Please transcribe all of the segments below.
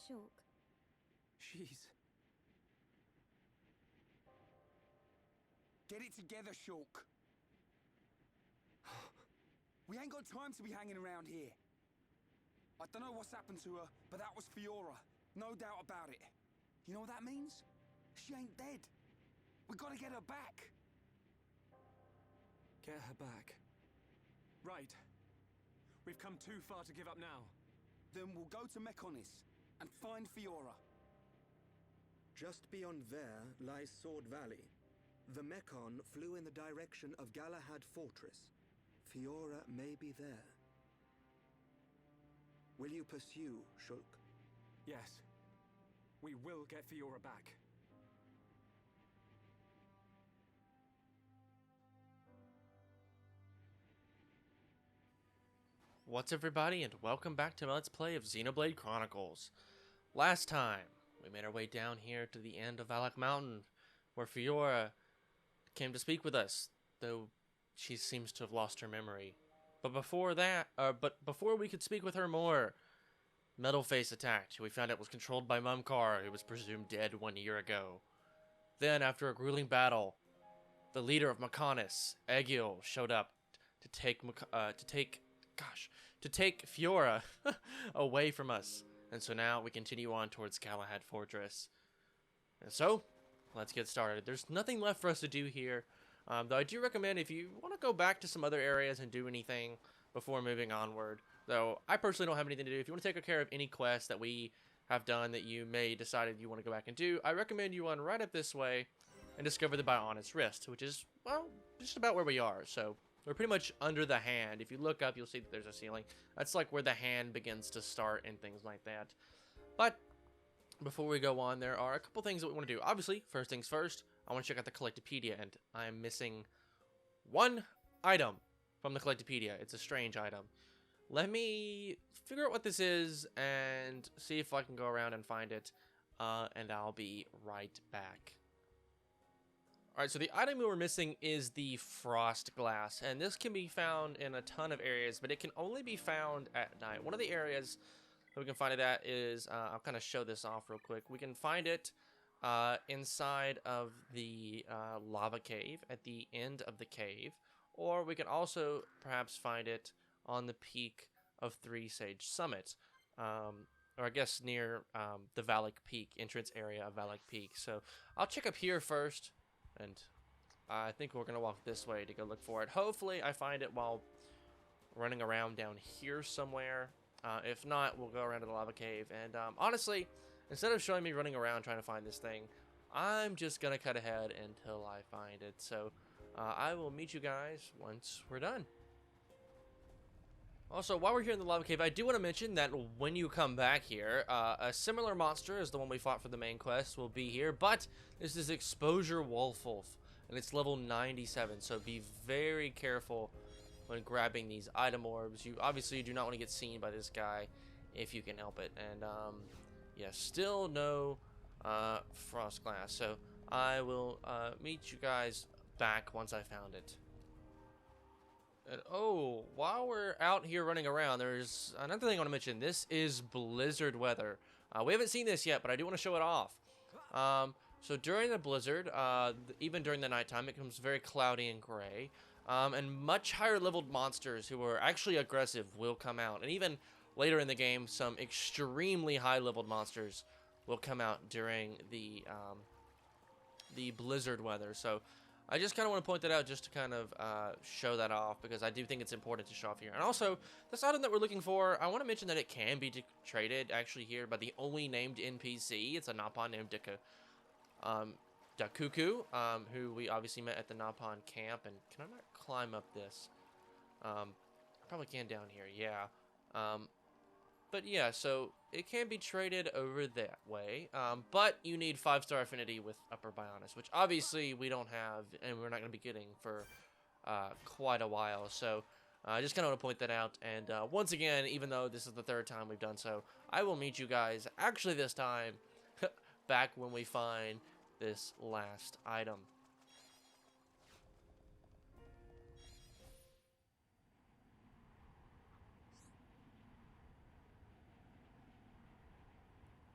Shulk. Jeez. Get it together, Shulk. We ain't got time to be hanging around here. I don't know what's happened to her, but that was Fiora. No doubt about it. You know what that means? She ain't dead. We gotta get her back. Get her back. Right. We've come too far to give up now. Then we'll go to Mechonis and find Fiora. Just beyond there lies Sword Valley. The Mechon flew in the direction of Galahad Fortress. Fiora may be there. Will you pursue, Shulk? Yes. We will get Fiora back. What's up, everybody, and welcome back to Let's Play of Xenoblade Chronicles. Last time, we made our way down here to the end of Valak Mountain, where Fiora came to speak with us, though she seems to have lost her memory. But before we could speak with her more, Metalface attacked, who we found out was controlled by Mumkar, who was presumed dead 1 year ago. Then, after a grueling battle, the leader of Mechonis, Egil, showed up to take Fiora away from us. And so now we continue on towards Galahad Fortress. And so, let's get started. There's nothing left for us to do here. Though I do recommend if you want to go back to some other areas and do anything before moving onward. Though I personally don't have anything to do. If you want to take care of any quests that we have done that you may decide you want to go back and do, I recommend you run right up this way and discover the Bionis Wrist, which is, well, just about where we are. So we're pretty much under the hand. If you look up, you'll see that there's a ceiling. That's like where the hand begins to start and things like that. But before we go on, there are a couple things that we want to do. Obviously, first things first, I want to check out the Collectopedia, and I'm missing one item from the Collectopedia. It's a strange item. Let me figure out what this is and see if I can go around and find it, and I'll be right back. Alright, so the item we were missing is the Frost Glass, and this can be found in a ton of areas, but it can only be found at night. One of the areas that we can find it at is, I'll kind of show this off real quick. We can find it inside of the lava cave, at the end of the cave, or we can also perhaps find it on the peak of Three Sage Summit, or I guess near the Valak Peak, entrance area of Valak Peak. So I'll check up here first, and I think we're going to walk this way to go look for it. Hopefully I find it while running around down here somewhere. If not, we'll go around to the lava cave. And honestly, instead of showing me running around trying to find this thing, I'm just going to cut ahead until I find it. So I will meet you guys once we're done. Also, while we're here in the lava cave, I do want to mention that when you come back here, a similar monster as the one we fought for the main quest will be here, but this is Exposure Wolf, and it's level 97, so be very careful when grabbing these item orbs. You obviously do not want to get seen by this guy if you can help it. And yeah, still no Frost Glass, so I will meet you guys back once I found it. And, oh, while we're out here running around, there's another thing I want to mention. This is blizzard weather. We haven't seen this yet, but I do want to show it off. So during the blizzard, even during the nighttime, it becomes very cloudy and gray. And much higher leveled monsters who are actually aggressive will come out. And even later in the game, some extremely high leveled monsters will come out during the blizzard weather. So I just kind of want to point that out just to kind of show that off, because I do think it's important to show off here. And also, this item that we're looking for, I want to mention that it can be traded actually here by the only named NPC. It's a Napon named Dakuku, who we obviously met at the Napon camp. And can I not climb up this? I probably can down here, yeah. But yeah, so it can be traded over that way, but you need 5-star affinity with Upper Bionis, which obviously we don't have, and we're not going to be getting for quite a while. So I just kind of want to point that out. And once again, even though this is the 3rd time we've done so, I will meet you guys actually this time back when we find this last item.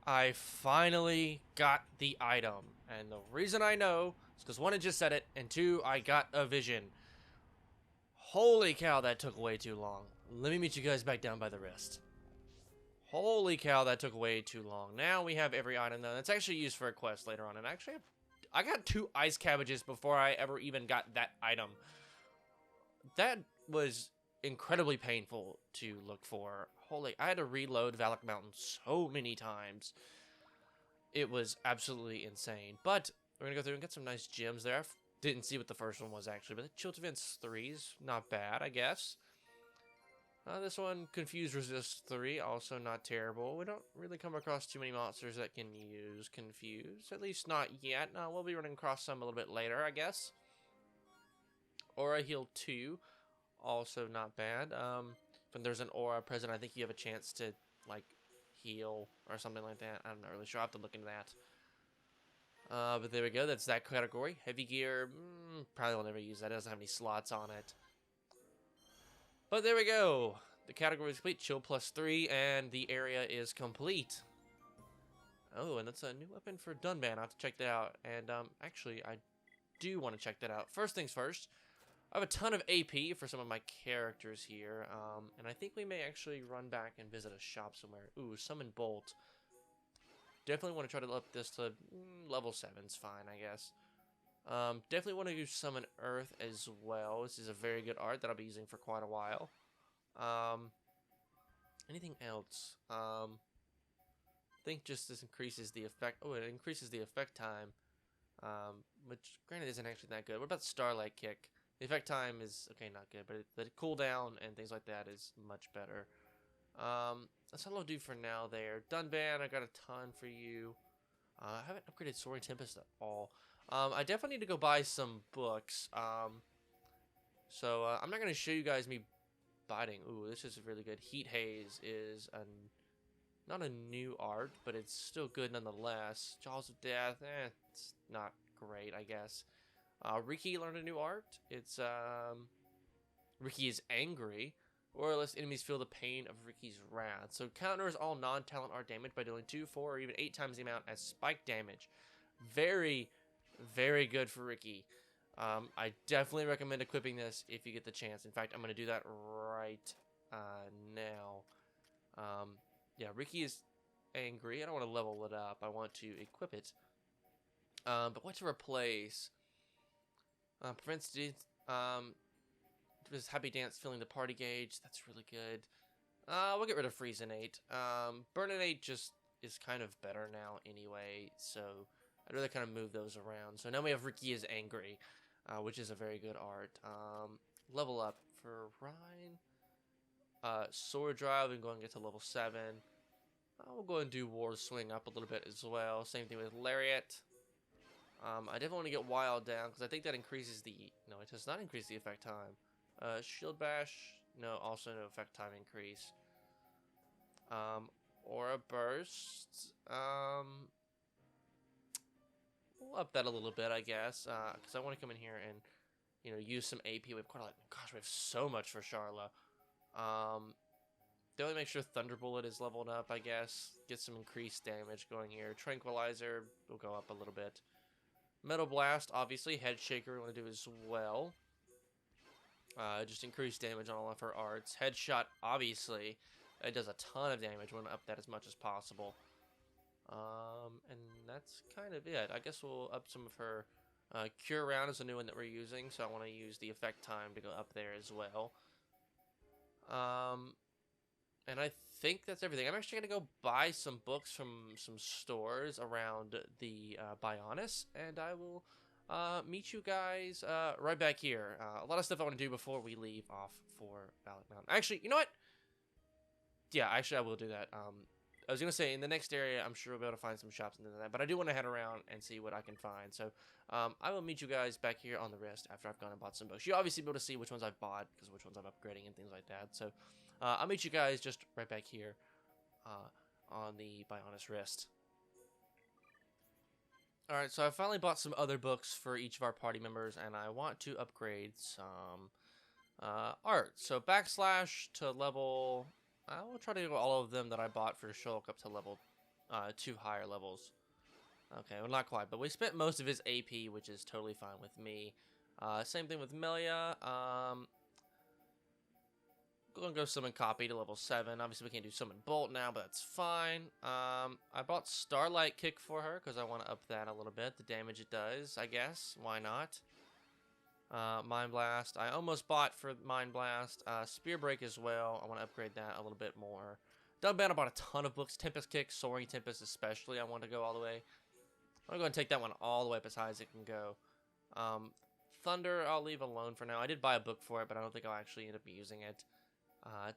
I finally got the item. And the reason I know is because one, it just said it, and two, I got a vision. Holy cow, that took way too long. Let me meet you guys back down by the wrist. Holy cow, that took way too long. Now we have every item though. That's actually used for a quest later on. And actually, I got 2 ice cabbages before I ever even got that item. That was incredibly painful to look for. Holy, I had to reload Valak Mountain so many times. It was absolutely insane. But we're going to go through and get some nice gems there. I didn't see what the first one was actually, but the Chill Defense 3's not bad, I guess. This one, Confuse Resist 3, also not terrible. We don't really come across too many monsters that can use Confuse, at least not yet. We'll be running across some a little bit later, I guess. Aura Heal 2, also not bad. When there's an aura present, I think you have a chance to, like, heal or something like that. I'm not really sure. I'll have to look into that. But there we go. That's that category. Heavy Gear, probably will never use that. It doesn't have any slots on it. But there we go. The category is complete. Chill +3, and the area is complete. Oh, and that's a new weapon for Dunban. I'll have to check that out. And actually, I do want to check that out. First things first, I have a ton of AP for some of my characters here. And I think we may actually run back and visit a shop somewhere. Ooh, Summon Bolt. Definitely want to try to up this to level 7's fine, I guess. Definitely want to use Summon Earth as well. This is a very good art that I'll be using for quite a while. Anything else? I think just this increases the effect. Oh, it increases the effect time. Which, granted, isn't actually that good. What about Starlight Kick? The effect time is, okay, not good, but the cooldown and things like that is much better. That's all I'll do for now there. Dunban, I got a ton for you. I haven't upgraded Soaring Tempest at all. I definitely need to go buy some books. So I'm not going to show you guys me biting. Ooh, this is really good. Heat Haze is not a new art, but it's still good nonetheless. Jaws of Death, it's not great, I guess. Riki learned a new art. It's Riki is angry, or less enemies feel the pain of Riki's wrath. So counters all non-talent art damage by dealing 2, 4, or even 8 times the amount as spike damage. Very, very good for Riki. I definitely recommend equipping this if you get the chance. In fact, I'm going to do that right now. Yeah, Riki is angry. I don't want to level it up. I want to equip it. But what to replace? Prevents this Happy Dance filling the party gauge. That's really good. We'll get rid of Freezinate. Burninate just is kind of better now anyway, so I'd rather kind of move those around. So now we have Riki is angry, which is a very good art. Level up for Rhine. Sword Drive, we can go and get to level 7. We'll go and do War Swing up a little bit as well. Same thing with Lariat. I definitely want to get Wild down, because I think that increases the... No, it does not increase the effect time. Shield Bash, no, also no effect time increase. Aura Burst, we'll up that a little bit, I guess, because I want to come in here and, you know, use some AP. We have quite a lot. Gosh, we have so much for Charla. Definitely make sure Thunderbullet is leveled up, I guess. Get some increased damage going here. Tranquilizer will go up a little bit. Metal Blast, obviously. Head Shaker we want to do as well. Just increase damage on all of her arts. Headshot, obviously. It does a ton of damage. We want to up that as much as possible. And that's kind of it. I guess we'll up some of her... Cure Round is a new one that we're using, so I want to use the effect time to go up there as well. And I think that's everything. I'm actually going to go buy some books from some stores around the Bionis, and I will meet you guys right back here. A lot of stuff I want to do before we leave off for Valak Mountain. Actually, you know what? Yeah, actually I will do that. I was going to say, in the next area, I'm sure we'll be able to find some shops and things like that, but I do want to head around and see what I can find. So I will meet you guys back here on the wrist after I've gone and bought some books. You'll obviously be able to see which ones I've bought, because which ones I'm upgrading and things like that. So I'll meet you guys just right back here on the Bionis wrist. Alright, so I finally bought some other books for each of our party members, and I want to upgrade some art. So backslash to level... I will try to do all of them that I bought for Shulk up to level 2 higher levels. Okay, well, not quite, but we spent most of his AP, which is totally fine with me. Same thing with Melia. Gonna go summon Copy to level 7. Obviously, we can't do summon Bolt now, but that's fine. I bought Starlight Kick for her because I want to up that a little bit. The damage it does, I guess. Why not? Mind Blast. I almost bought for Mind Blast. Spear Break as well. I want to upgrade that a little bit more. Dunban, I bought a ton of books. Tempest Kick, Soaring Tempest especially. I want to go all the way. I'm going to take that one all the way up as high as it can go. Thunder, I'll leave alone for now. I did buy a book for it, but I don't think I'll actually end up using it.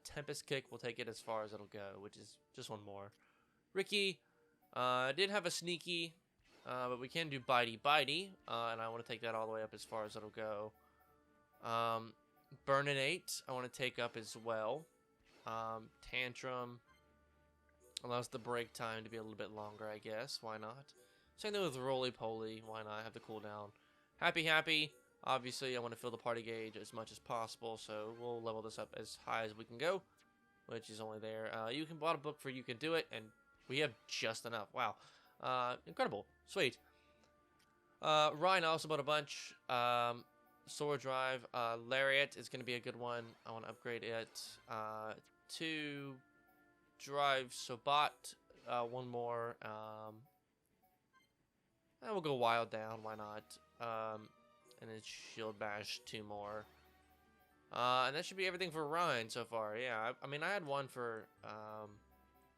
Tempest Kick, we'll take it as far as it'll go, which is just one more. Ricky, did have a Sneaky, but we can do Bitey, and I want to take that all the way up as far as it'll go. Burninate, I want to take up as well. Tantrum allows the break time to be a little bit longer, I guess. Why not? Same thing with Roly Poly. Why not have the cooldown? Happy. Obviously, I want to fill the party gauge as much as possible, so we'll level this up as high as we can go, which is only there. You can buy a book for You Can Do It, and we have just enough. Wow. Incredible. Sweet. Ryan, I also bought a bunch. Sword Drive. Lariat is going to be a good one. I want to upgrade it. 2 Drive Sobat. One more. And we'll go Wild Down. Why not? And then Shield Bash 2 more. And that should be everything for Ryan so far. Yeah, I mean, I had one for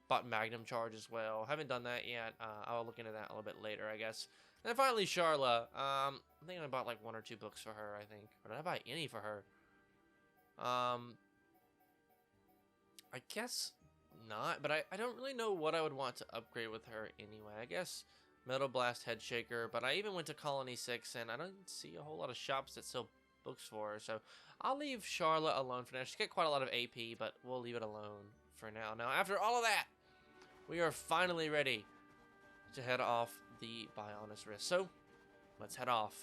bought Magnum Charge as well. Haven't done that yet. I'll look into that a little bit later, I guess. And then finally, Charla. I think I bought like 1 or 2 books for her, I think. Or did I buy any for her? I guess not, but I don't really know what I would want to upgrade with her anyway. I guess Metal Blast Head Shaker, but I even went to Colony 6, and I don't see a whole lot of shops that sell books for her, so I'll leave Charlotte alone for now. She's got quite a lot of AP, but we'll leave it alone for now. Now, after all of that, we are finally ready to head off the Bionis Rift, so let's head off.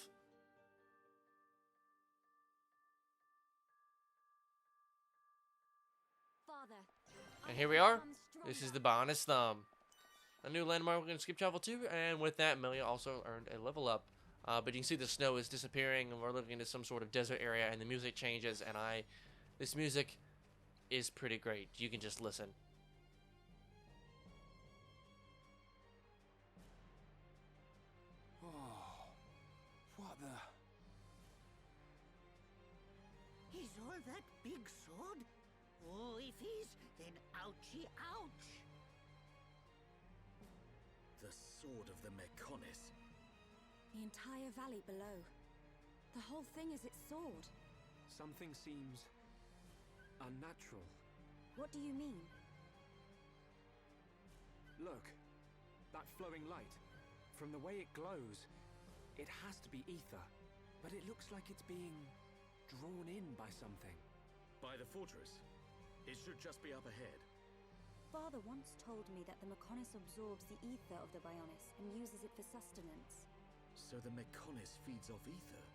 Father, And here we are. This is the Bionis Thumb. A new landmark we're going to skip travel to, and with that, Melia also earned a level up. But you can see the snow is disappearing, and we're living into some sort of desert area, and the music changes, and this music is pretty great. You can just listen. Oh, what the... Is all that big sword? Oh, if he's, then ouchie ouch. The sword of the Mechonis. the entire valley below. The whole thing is its sword. Something seems unnatural. What do you mean? Look, that flowing light. From the way it glows, it has to be ether. But it looks like it's being drawn in by something. By the fortress. It should just be up ahead. Father once told me that the Mechonis absorbs the ether of the Bionis and uses it for sustenance. So the Mechonis feeds off ether?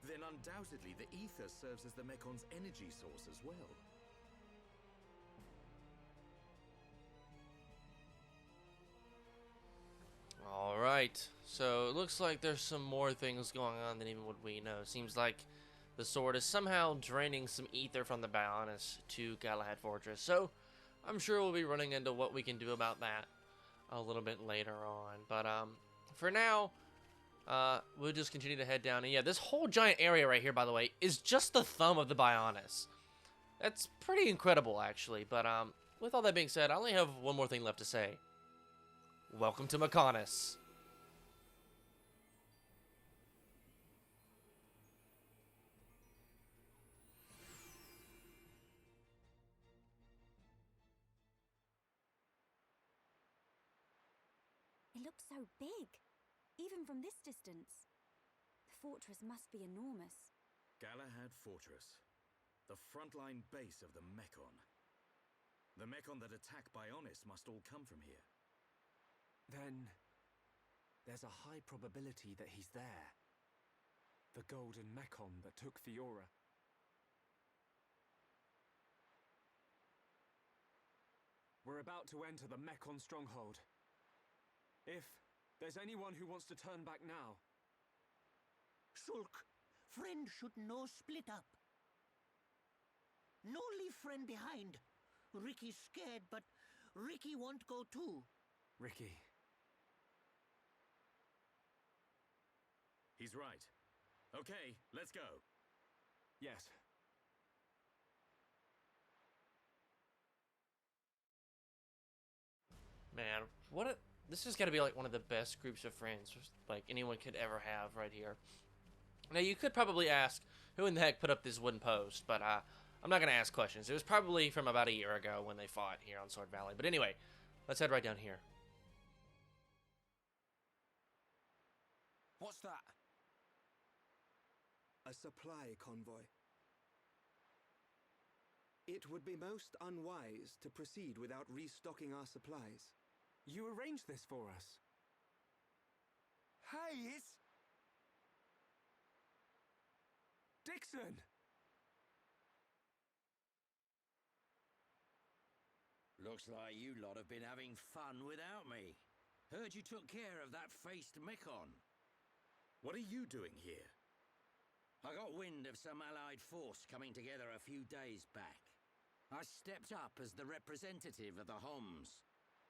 Then undoubtedly the ether serves as the Mekon's energy source as well. Alright, so it looks like there's some more things going on than even what we know. Seems like the sword is somehow draining some ether from the Bionis to Galahad Fortress. So I'm sure we'll be running into what we can do about that a little bit later on. But for now, we'll just continue to head down. And yeah, this whole giant area right here, by the way, is just the thumb of the Bionis. That's pretty incredible, actually. But with all that being said, I only have one more thing left to say. Welcome to Mechonis. It looks so big, even from this distance. The fortress must be enormous. Galahad Fortress. The frontline base of the Mekon. The Mekon that attack Bionis must all come from here. Then there's a high probability that he's there. The golden Mekon that took Fiora. We're about to enter the Mekon stronghold. If there's anyone who wants to turn back now, Shulk, friend should no split up. No leave friend behind. Ricky's scared, but Ricky won't go too. Ricky. He's right. Okay, let's go. Yes. Man, this has got to be like one of the best groups of friends like anyone could ever have right here. Now you could probably ask who in the heck put up this wooden post, but I'm not gonna ask questions. It was probably from about a year ago when they fought here on Sword Valley. But anyway, let's head right down here. What's that? A supply convoy. It would be most unwise to proceed without restocking our supplies. You arranged this for us. Hey, it's... Dixon! Looks like you lot have been having fun without me. Heard you took care of that faced Mekon. What are you doing here? I got wind of some allied force coming together a few days back. I stepped up as the representative of the Homs.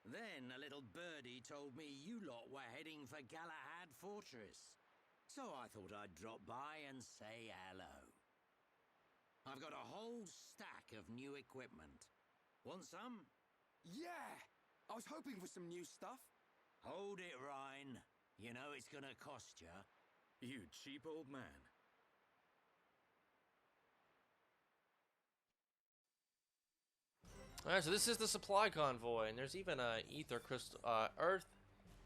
Then a little birdie told me you lot were heading for Galahad Fortress. So I thought I'd drop by and say hello. I've got a whole stack of new equipment. Want some? Yeah! I was hoping for some new stuff. Hold it, Ryan. You know it's gonna cost you. You cheap old man. Alright, so this is the supply convoy, and there's even a ether crystal, earth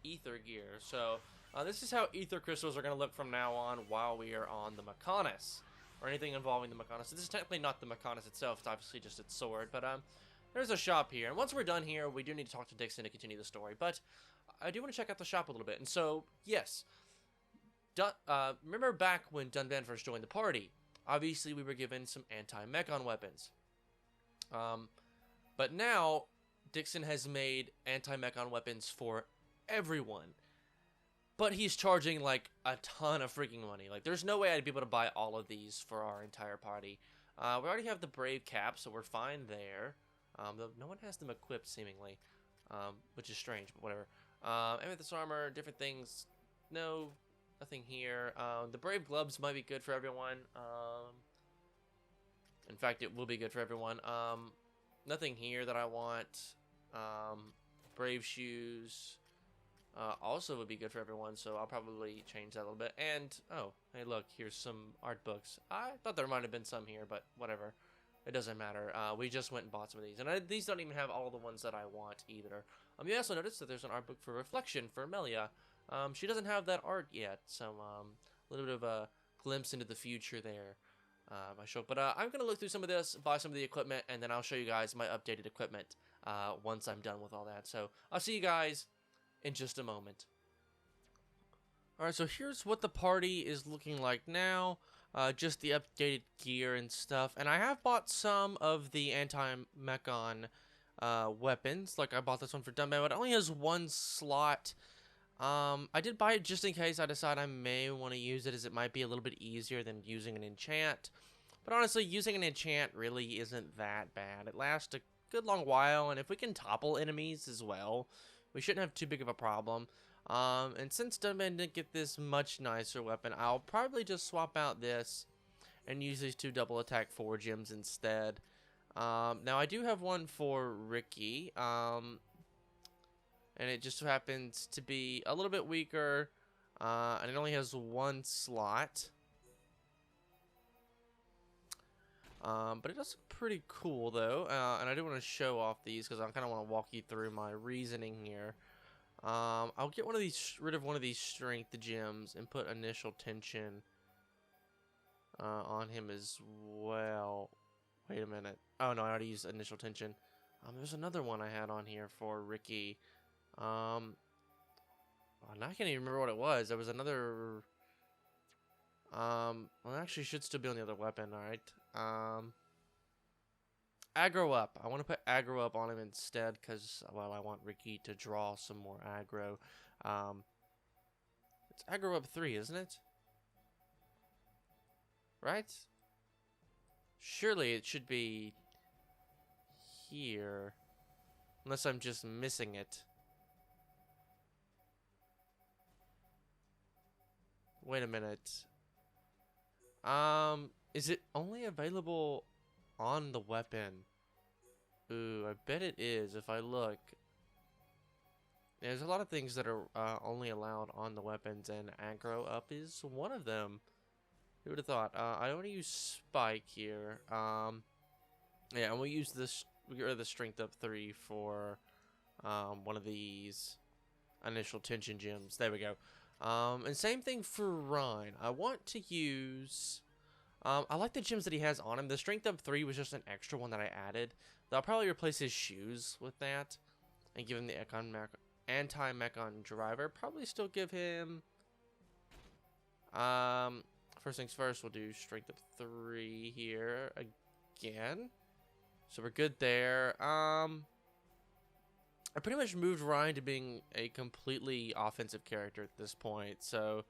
ether gear. So this is how ether crystals are going to look from now on while we are on the Mechonis, or anything involving the Mechonis. So this is technically not the Mechonis itself; it's obviously just its sword. But there's a shop here, and once we're done here, we do need to talk to Dixon to continue the story. But I do want to check out the shop a little bit. And so, yes, remember back when Dunban first joined the party? Obviously, we were given some anti-Mechon weapons. But now, Dixon has made anti-Mechon weapons for everyone. But he's charging, like, a ton of freaking money. Like, there's no way I'd be able to buy all of these for our entire party. We already have the Brave Cap, so we're fine there. Though no one has them equipped, seemingly. Which is strange, but whatever. Amethyst armor, different things. No, nothing here. The Brave Gloves might be good for everyone. In fact, it will be good for everyone. Nothing here that I want. Brave shoes also would be good for everyone, so I'll probably change that a little bit. And, oh, hey look, here's some art books. I thought there might have been some here, but whatever. It doesn't matter. We just went and bought some of these. And these don't even have all the ones that I want either. You also notice that there's an art book for Reflection for Melia. She doesn't have that art yet, so a little bit of a glimpse into the future there. But I'm going to look through some of this, buy some of the equipment, and then I'll show you guys my updated equipment once I'm done with all that. So I'll see you guys in just a moment. Alright, so here's what the party is looking like now. Just the updated gear and stuff. And I have bought some of the anti-Mechon weapons. Like I bought this one for Dunban, but it only has one slot. I did buy it just in case I decide I may want to use it, as it might be a little bit easier than using an enchant. But honestly, using an enchant really isn't that bad. It lasts a good long while, and if we can topple enemies as well, we shouldn't have too big of a problem. And since Dunban didn't get this much nicer weapon, I'll probably just swap out this and use these two double attack 4 gems instead. Now I do have one for Ricky, and it just happens to be a little bit weaker, and it only has one slot. But it does look pretty cool though, and I do want to show off these because I kind of want to walk you through my reasoning here. I'll get rid of one of these strength gems and put initial tension on him as well. Wait a minute. Oh no, I already used initial tension. There's another one I had on here for Ricky. And I can't even remember what it was. There was another. Well, actually, should still be on the other weapon. All right. Aggro up. I want to put aggro up on him instead because, well, I want Ricky to draw some more aggro. It's aggro up 3, isn't it? Right? Surely it should be here. Unless I'm just missing it. Wait a minute. Is it only available on the weapon? Ooh, I bet it is if I look. There's a lot of things that are only allowed on the weapons, and aggro up is one of them. Who would have thought? I want to use spike here. Yeah, and we'll use this. We get rid of the strength up 3 for one of these initial tension gems. There we go. And same thing for Rhine. I want to use. I like the gems that he has on him. The strength up 3 was just an extra one that I added. I'll probably replace his shoes with that and give him the anti-mechon driver. Probably still give him. First things first, we'll do strength up 3 here again. So we're good there. I pretty much moved Ryan to being a completely offensive character at this point. So,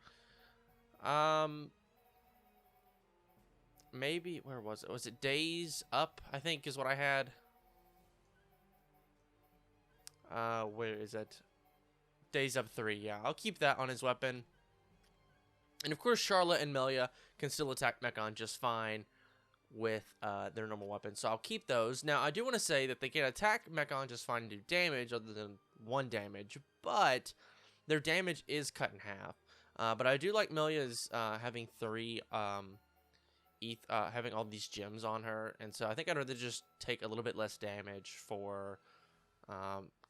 maybe, where was it? Was it Days Up, I think, is what I had. Where is it? Days Up 3, yeah. I'll keep that on his weapon. And of course, Charlotte and Melia can still attack Mechon just fine with their normal weapons. So I'll keep those. Now, I do want to say that they can attack Mechon just fine and do damage other than 1 damage. But their damage is cut in half. But I do like Melia's having 3... having all these gems on her, and so I think I'd rather just take a little bit less damage for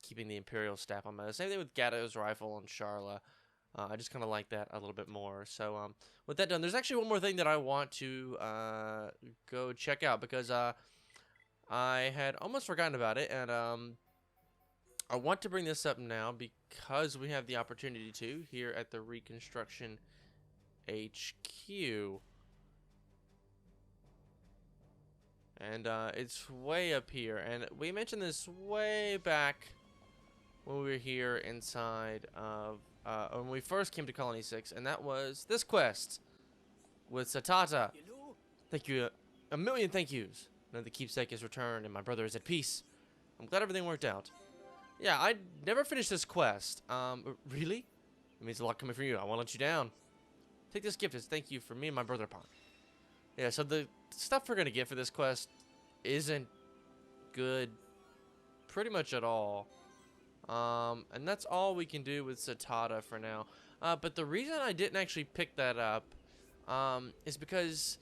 keeping the Imperial staff on Meta. Same thing with Gatto's rifle and Charla. I just kind of like that a little bit more. So with that done, there's actually one more thing that I want to go check out, because I had almost forgotten about it, and I want to bring this up now because we have the opportunity to here at the Reconstruction HQ. And it's way up here, and we mentioned this way back when we were here inside of when we first came to Colony 6, and that was this quest with Satata. Thank you, a million thank yous. Now the keepsake is returned, and my brother is at peace. I'm glad everything worked out. Yeah, I never finished this quest. Really? It means a lot coming from you. I won't let you down. Take this gift as thank you for me and my brother upon. Yeah, so the stuff we're gonna get for this quest isn't good pretty much at all. And that's all we can do with Satata for now. But the reason I didn't actually pick that up is because,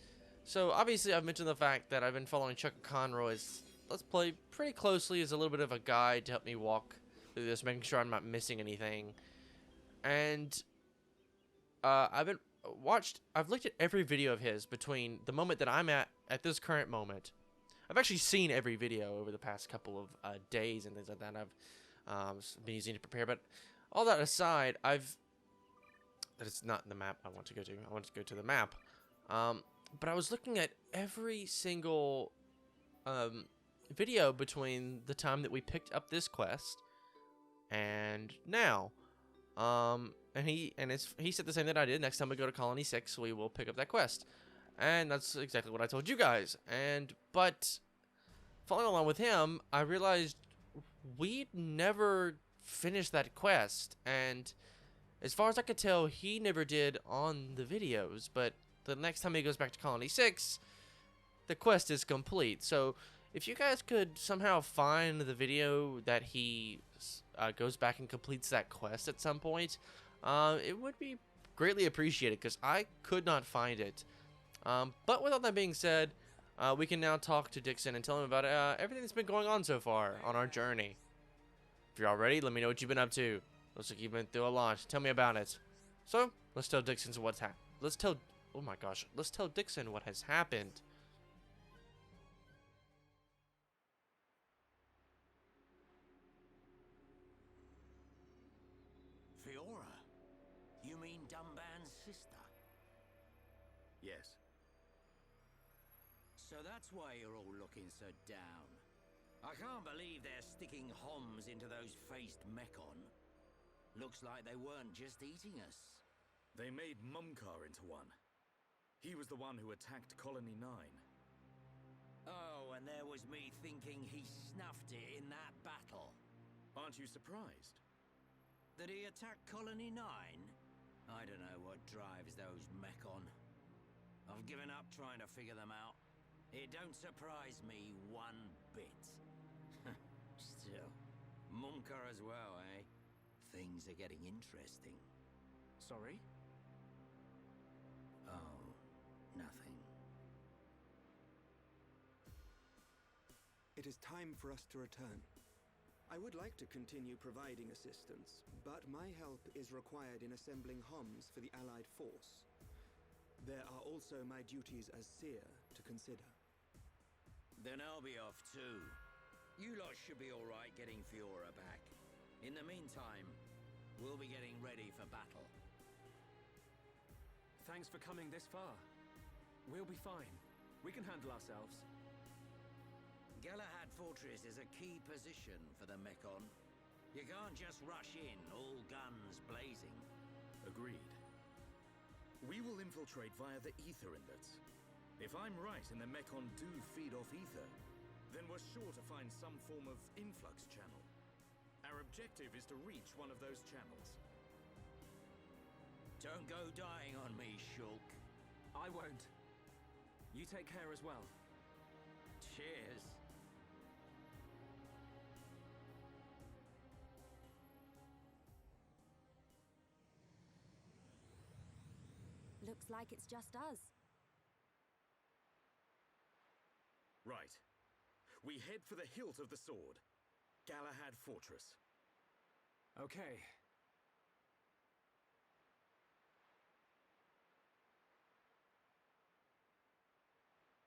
so obviously I've mentioned the fact that I've been following Chuck Conroy's Let's Play pretty closely as a little bit of a guide to help me walk through this, making sure I'm not missing anything. And I've looked at every video of his between the moment that I'm at this current moment. I've actually seen every video over the past couple of days and things like that. I've been using to prepare, but all that aside, that is not the map I want to go to. I want to go to the map. But I was looking at every single video between the time that we picked up this quest and now. And he said the same that I did. Next time we go to Colony 6, we will pick up that quest. And that's exactly what I told you guys. But following along with him, I realized we'd never finished that quest. And as far as I could tell, he never did on the videos. But the next time he goes back to Colony 6, the quest is complete. So if you guys could somehow find the video that he goes back and completes that quest at some point, it would be greatly appreciated, because I could not find it. But with all that being said, we can now talk to Dixon and tell him about everything that's been going on so far on our journey. If you're all ready, let me know what you've been up to. Looks like you've been through a lot. Tell me about it. So, let's tell Dixon what's happened. Let's tell Dixon what has happened. Fiora? You mean Dunban's sister? Yes. So that's why you're all looking so down. I can't believe they're sticking HOMS into those faced Mechon. Looks like they weren't just eating us. They made Mumkar into one. He was the one who attacked Colony 9. Oh, and there was me thinking he snuffed it in that battle. Aren't you surprised? Did he attack Colony 9? I don't know what drives those Mechon. I've given up trying to figure them out. It don't surprise me one bit. Still, Mumkar as well, eh? Things are getting interesting. Sorry? Oh, nothing. It is time for us to return. I would like to continue providing assistance, but my help is required in assembling HOMS for the Allied force. There are also my duties as seer to consider. Then I'll be off too. You lot should be alright getting Fiora back. In the meantime, we'll be getting ready for battle. Thanks for coming this far. We'll be fine. We can handle ourselves. Galahad Fortress is a key position for the Mechon. You can't just rush in, all guns blazing. Agreed. We will infiltrate via the ether inlets. If I'm right and the Mechon do feed off ether, then we're sure to find some form of influx channel. Our objective is to reach one of those channels. Don't go dying on me, Shulk. I won't. You take care as well. Cheers. Looks like it's just us. Right. We head for the hilt of the sword. Galahad Fortress. Okay.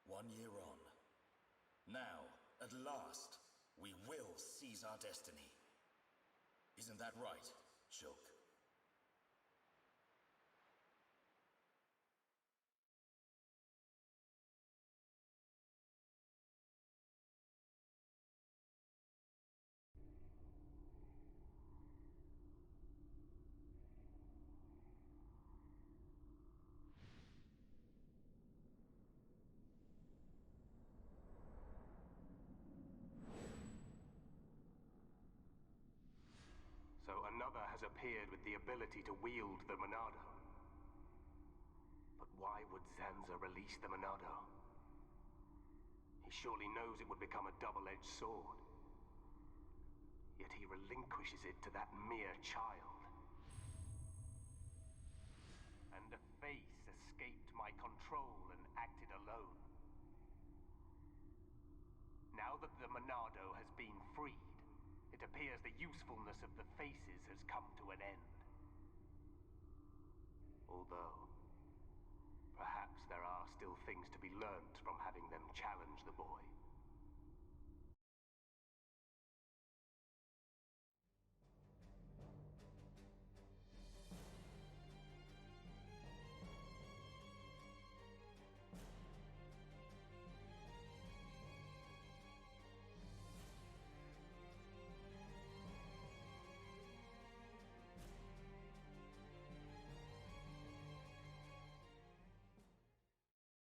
One year on. Now, at last, we will seize our destiny. Isn't that right, Shulk? So another has appeared with the ability to wield the Monado. But why would Zanza release the Monado? He surely knows it would become a double-edged sword. Yet he relinquishes it to that mere child. And a face escaped my control and acted alone. Now that the Monado has been freed, it appears the usefulness of the faces has come to an end. Although, perhaps there are still things to be learned from having them challenge the boy.